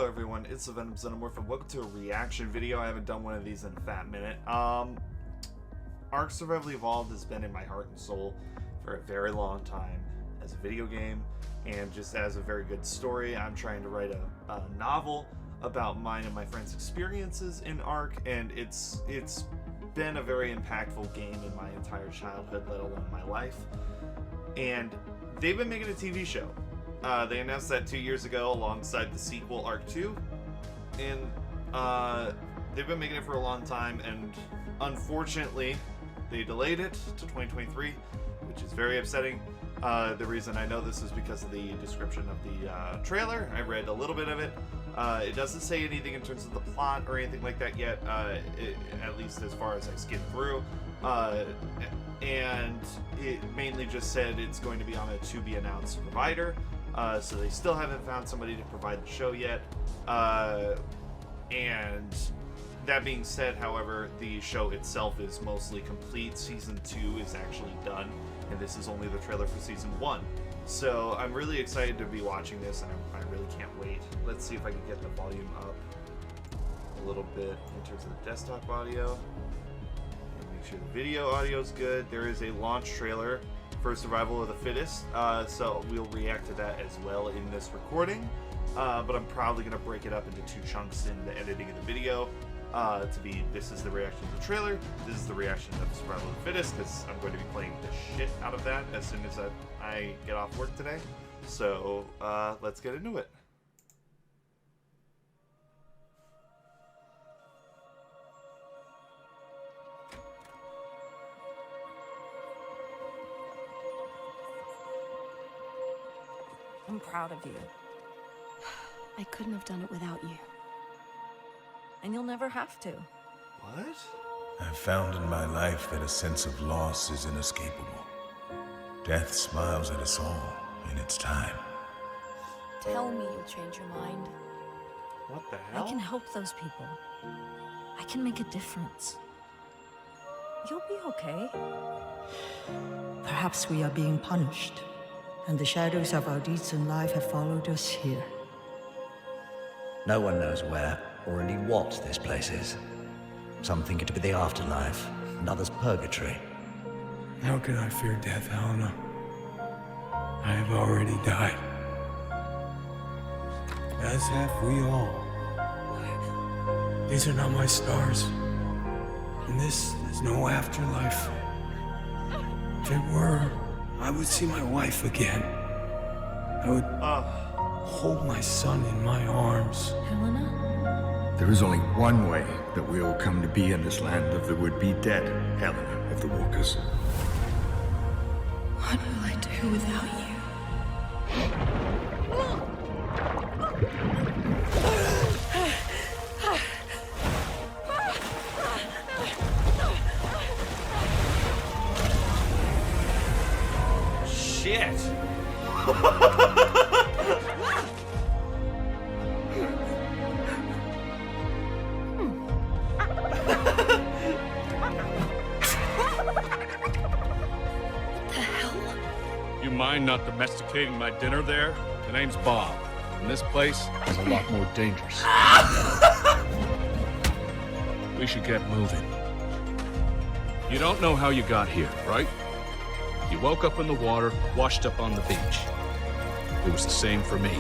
everyone, it's the Venom Xenomorph and welcome to a reaction video. I haven't done one of these in a fat minute. ARK Survival Evolved has been in my heart and soul for a very long time as a video game and just as a very good story. I'm trying to write a novel about mine and my friends' experiences in ARK, and it's been a very impactful game in my entire childhood, let alone my life. And they've been making a TV show. They announced that 2 years ago alongside the sequel ARK 2, and they've been making it for a long time, and unfortunately they delayed it to 2023, which is very upsetting. The reason I know this is because of the description of the trailer. I read a little bit of it. It doesn't say anything in terms of the plot or anything like that yet, at least as far as I skimmed through. And it mainly just said it's going to be on a to-be-announced provider. So they still haven't found somebody to provide the show yet. And that being said, however, the show itself is mostly complete. Season 2 is actually done, and this is only the trailer for Season 1. So I'm really excited to be watching this, and I really can't wait. Let's see if I can get the volume up a little bit in terms of the desktop audio. Make sure the video audio is good. There is a launch trailer for Survival of the Fittest, so we'll react to that as well in this recording. But I'm probably going to break it up into two chunks in the editing of the video. This is the reaction to the trailer, this is the reaction of Survival of the Fittest, because I'm going to be playing the shit out of that as soon as I get off work today. So let's get into it. I'm proud of you. I couldn't have done it without you. And you'll never have to. What? I've found in my life that a sense of loss is inescapable. Death smiles at us all in its time. Tell me you'll change your mind. What the hell? I can help those people. I can make a difference. You'll be okay. Perhaps we are being punished, and the shadows of our deeds in life have followed us here. No one knows where or indeed what this place is. Some think it to be the afterlife, and others purgatory. How can I fear death, Helena? I have already died. As have we all. These are not my stars. And this is no afterlife. If it were, I would see my wife again. I would hold my son in my arms. Helena? There is only one way that we will come to be in this land of the would-be dead, Helena of the Walkers. What will I do without you? Shit! You mind not domesticating my dinner there? The name's Bob, and this place is a lot more dangerous. We should get moving. You don't know how you got here, right? You woke up in the water, washed up on the beach. It was the same for me.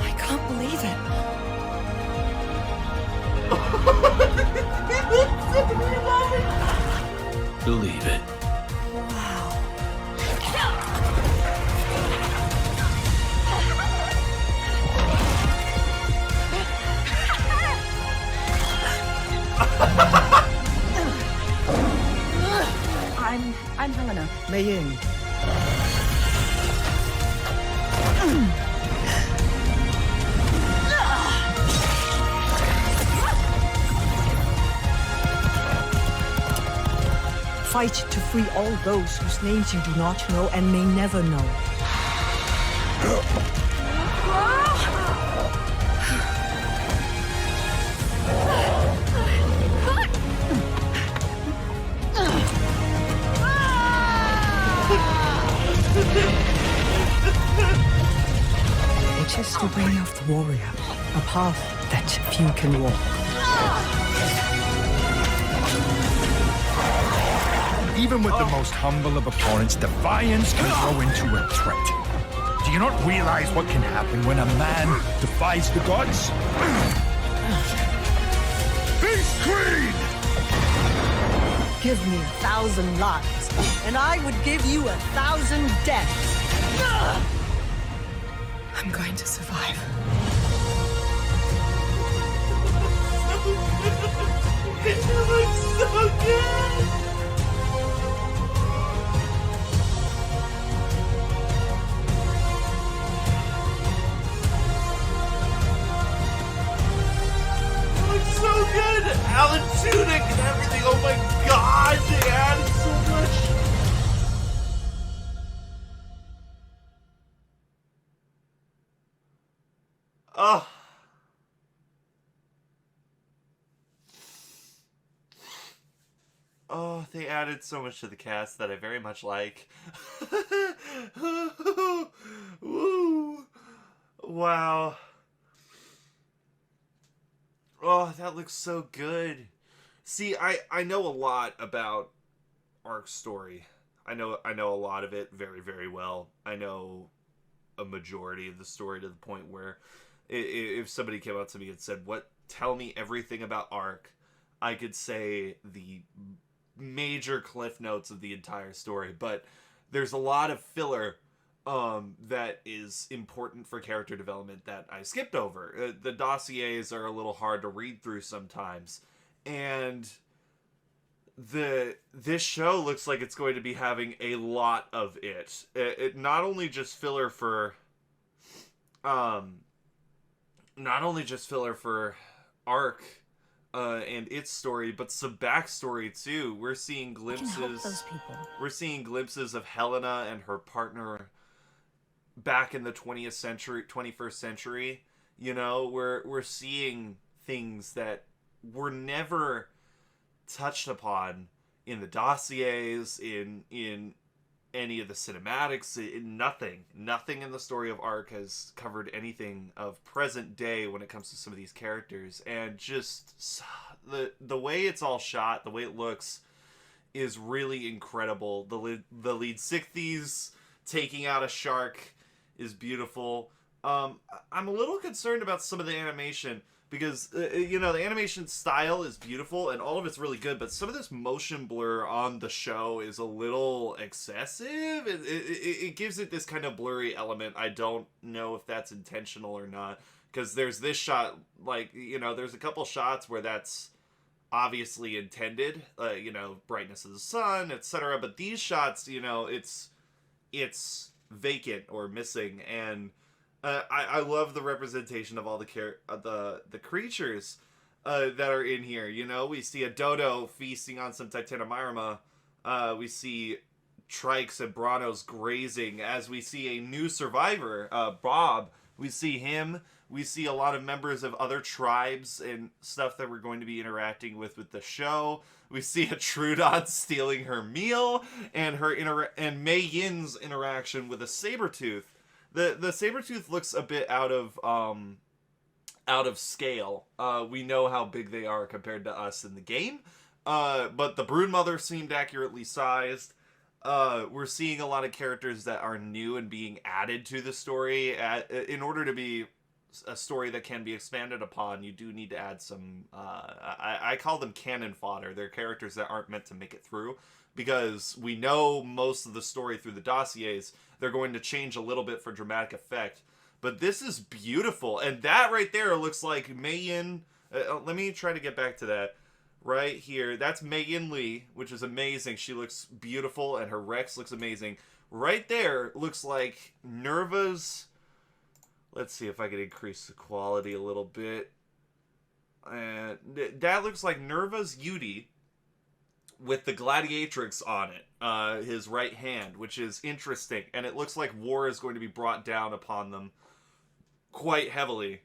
I can't believe it. Believe it. Wow. I'm Helena. Mei Ying. Fight to free all those whose names you do not know and may never know. warrior, a path that few can walk. Even with the most humble of opponents, defiance can grow into a threat. Do you not realize what can happen when a man defies the gods? Beast Queen! Give me 1,000 lives, and I would give you 1,000 deaths. I'm going to survive. It looks so good! So good! Alan Tudyk and everything. Oh my god, they added so much. Oh. Oh, they added so much to the cast that I very much like. Woo. Wow. Oh, that looks so good. See, I know a lot about ARK's story. I know a lot of it very, very well. I know a majority of the story to the point where if somebody came up to me and said, tell me everything about ARK, I could say the major cliff notes of the entire story. But there's a lot of filler that is important for character development that I skipped over. The dossiers are a little hard to read through sometimes, and this show looks like it's going to be having a lot of it. It not only just filler for ARK and its story, but some backstory too. We're seeing glimpses. We can help those people. We're seeing glimpses of Helena and her partner back in the 21st century. You know, we're seeing things that were never touched upon in the dossiers, in any of the cinematics, nothing in the story of ARK has covered anything of present day when it comes to some of these characters. And just the way it's all shot, the way it looks is really incredible. The lead Scythes taking out a shark is beautiful. I'm a little concerned about some of the animation because, the animation style is beautiful and all of it's really good, but some of this motion blur on the show is a little excessive. It gives it this kind of blurry element. I don't know if that's intentional or not, because there's this shot, there's a couple shots where that's obviously intended, brightness of the sun, etc. But these shots, it's vacant or missing, and I love the representation of all the creatures that are in here. We see a dodo feasting on some Titanomyrma. We see Trikes and Branos grazing, as we see a new survivor, Bob. We see him. We see a lot of members of other tribes and stuff that we're going to be interacting with the show. We see a Trudon stealing her meal, and and Mei Yin's interaction with a Sabretooth. The Sabretooth looks a bit out of scale. We know how big they are compared to us in the game, but the Broodmother seemed accurately sized. We're seeing a lot of characters that are new and being added to the story. In order to be a story that can be expanded upon, you do need to add some, I call them cannon fodder. They're characters that aren't meant to make it through, because we know most of the story through the dossiers. They're going to change a little bit for dramatic effect. But this is beautiful, and that right there looks like Mei Yin. Let me try to get back to that. Right here, that's Mei Yin Lee, which is amazing. She looks beautiful, and her Rex looks amazing. Right there looks like Nerva's... Let's see if I can increase the quality a little bit. That looks like Nerva's Yudi with the Gladiatrix on it, his right hand, which is interesting. And it looks like war is going to be brought down upon them quite heavily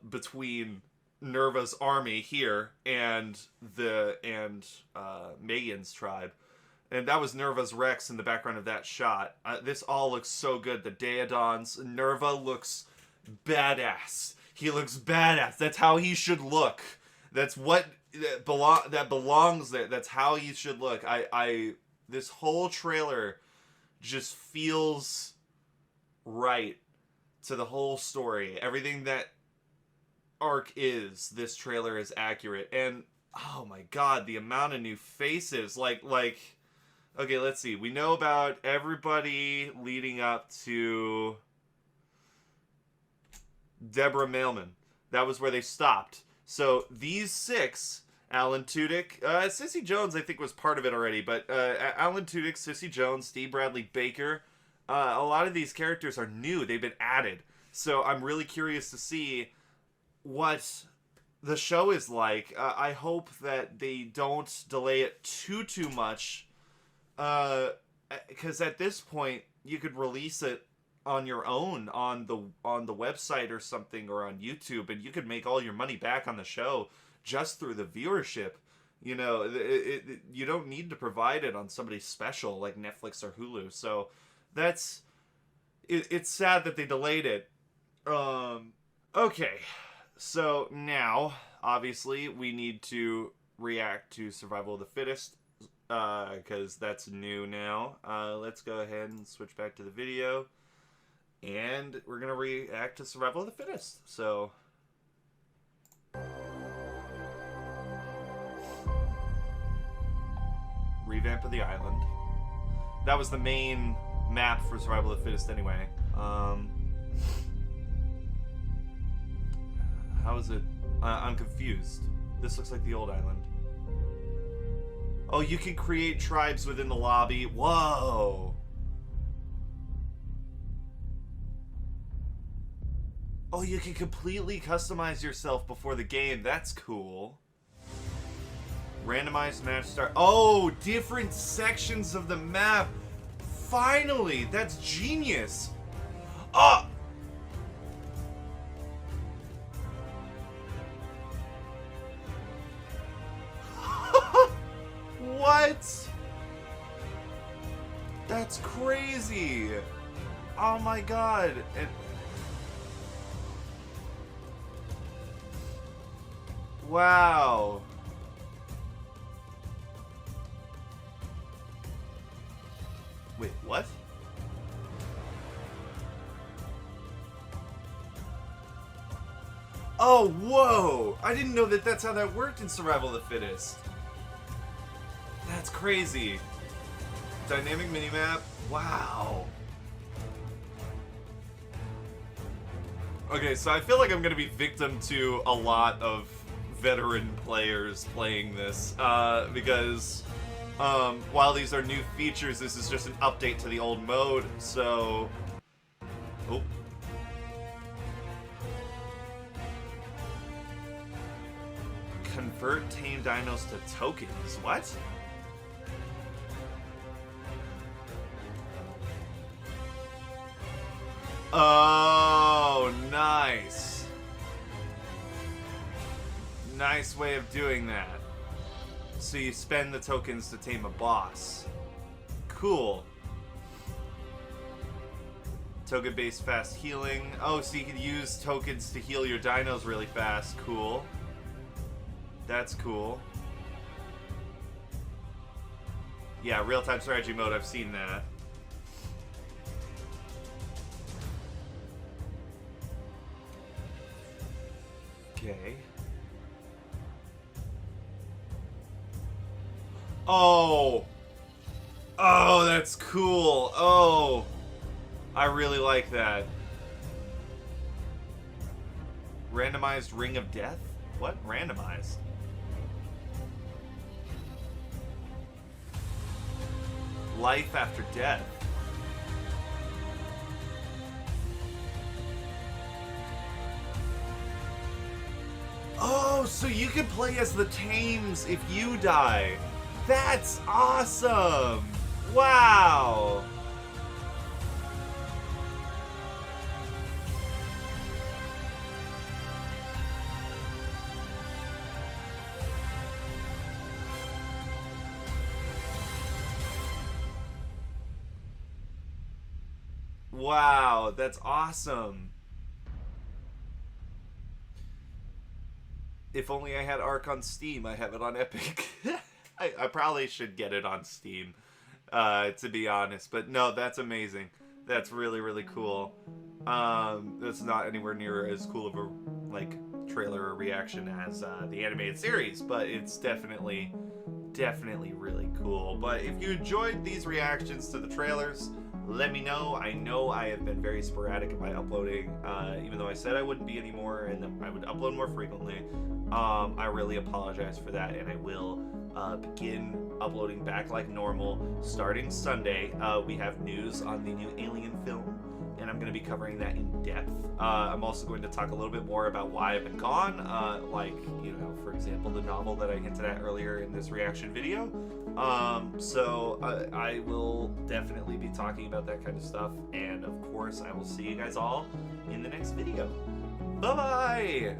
between Nerva's army here and Megan's tribe. And that was Nerva's Rex in the background of that shot. This all looks so good. The Daedons. Nerva looks badass. He looks badass. That's how he should look. That's what that belongs there. That's how he should look. This whole trailer just feels right to the whole story. Everything that ARK is, this trailer is accurate. And oh my god, the amount of new faces. Like okay, let's see. We know about everybody leading up to Deborah Mailman. That was where they stopped. So these 6, Alan Tudyk, Sissy Jones I think was part of it already, but Alan Tudyk, Sissy Jones, Steve Bradley Baker, a lot of these characters are new. They've been added. So I'm really curious to see what the show is like. I hope that they don't delay it too much, because at this point you could release it on your own on the website or something, or on YouTube, and you could make all your money back on the show just through the viewership. You know, you don't need to provide it on somebody special like Netflix or Hulu. So that's it's sad that they delayed it. Okay, so now obviously we need to react to Survival of the Fittest, because that's new now. Let's go ahead and switch back to the video. And we're going to react to Survival of the Fittest. So revamp of the island. That was the main map for Survival of the Fittest anyway. How is it? I'm confused. This looks like the old island. Oh, you can create tribes within the lobby. Whoa. Oh, you can completely customize yourself before the game. That's cool. Randomized match start. Oh, different sections of the map. Finally, that's genius. Oh! What? That's crazy. Oh my god. And wow. Wait, what? Oh, whoa! I didn't know that that's how that worked in Survival of the Fittest. That's crazy. Dynamic minimap? Wow. Okay, so I feel like I'm gonna be victim to a lot of veteran players playing this, because while these are new features, this is just an update to the old mode, so... Oh. Convert tame dinos to tokens. What? Oh, nice. Nice way of doing that. So you spend the tokens to tame a boss. Cool. Token-based fast healing. Oh, so you can use tokens to heal your dinos really fast. Cool. That's cool. Yeah, real-time strategy mode, I've seen that. Okay. Oh! Oh, that's cool. Oh! I really like that. Randomized Ring of Death? What? Randomized? Life after death. Oh, so you can play as the tames if you die. That's awesome! Wow! Wow, that's awesome. If only I had ARK on Steam. I have it on Epic. I probably should get it on Steam, to be honest. But no, that's amazing. That's really, really cool. That's not anywhere near as cool of a trailer or reaction as the animated series, but it's definitely really cool. But if you enjoyed these reactions to the trailers, let me know. I know I have been very sporadic in my uploading, even though I said I wouldn't be anymore and that I would upload more frequently. I really apologize for that, and I will begin uploading back like normal starting Sunday. We have news on the new Alien film, and I'm going to be covering that in depth. I'm also going to talk a little bit more about why I've been gone, for example, the novel that I hinted at earlier in this reaction video. So I will definitely be talking about that kind of stuff, and of course I will see you guys all in the next video. Bye-bye!